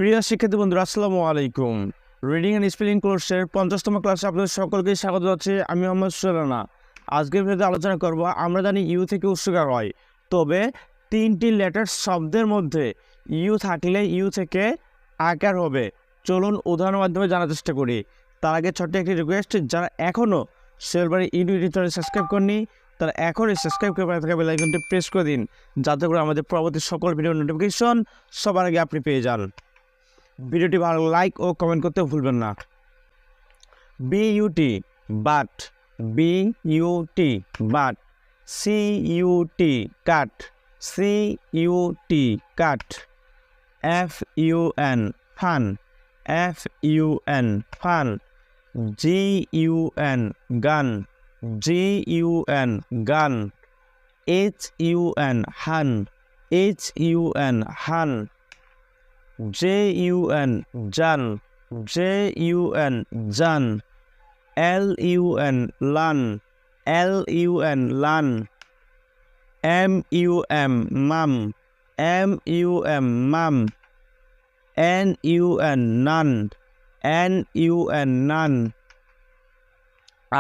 প্রিয় শিক্ষার্থী বন্ধুরা, আসসালামু আলাইকুম। রিডিং অ্যান্ড স্পেলিং কোর্সের 50তম ক্লাসে আপনাদের সকলকে স্বাগত জানাচ্ছি। আমি মোহাম্মদ সুলানা। আজকের ভিডিওতে আলোচনা করব, আমরা জানি ইউ থেকে উৎসর্গ হয়, তবে তিনটি লেটার শব্দের মধ্যে ইউ থাকলে ইউ থেকে আকার হবে। চলুন উদাহরণের মাধ্যমে জানার চেষ্টা করি। তার আগে ছোট্ট একটি রিকোয়েস্ট, যারা এখনও সেলবারি ইউটিউব চ্যানেল সাবস্ক্রাইব করেনি তারা এখনই সাবস্ক্রাইব করে থাকা বেল আইকনটি প্রেস করে দিন, যাতে করে আমাদের পরবর্তী সকল ভিডিও নোটিফিকেশন সবার আগে আপনি পেয়ে যান। ভিডিওটি ভালো লাইক ও কমেন্ট করতে ভুলবেন না। B U T but, B U T but, C U T cut, C U T cut, F U N fun, F U N fun, G U N gun, G U N গান, এইচইউএন হান, এইচইউএন হান, জেইউএন জান, জেইউএন জান, এলইউএন লান, এলইউএন লান, এমইউএম মাম, এমইউএম মাম, এনইউএন নান, এনইউএন নান,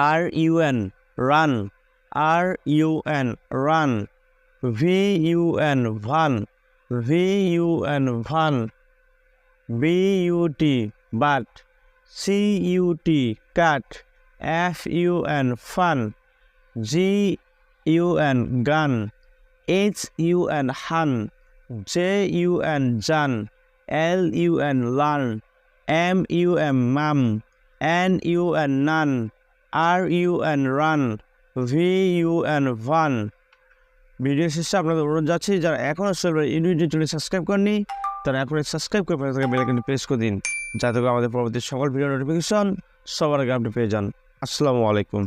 আরইউএন রান, আরইউএন রান, ভিইউএন ভান, ভিইউএন ভান, BUT but, C U T cut, F U N fun, G U N গান, এইচইউএন হান, জেইউএন জান, এলইউএন লান, এমইউএম মাম, এনইউএন নান, আরইউএন রান, ভিইউএন ভান। ভিডিও শেষে আপনাদের অনুরোধ যাচ্ছি, যারা এখনও সেলবারি ইউটিউব চ্যানেল সাবস্ক্রাইব করেনি তারা এখনই সাবস্ক্রাইব করে পাশে থাকা বেল আইকনটি প্রেস করে দিন, যাতে করে আমাদের পরবর্তী সকল ভিডিও নোটিফিকেশন সবার আগে আপনি পেয়ে যান। আসসালামু আলাইকুম।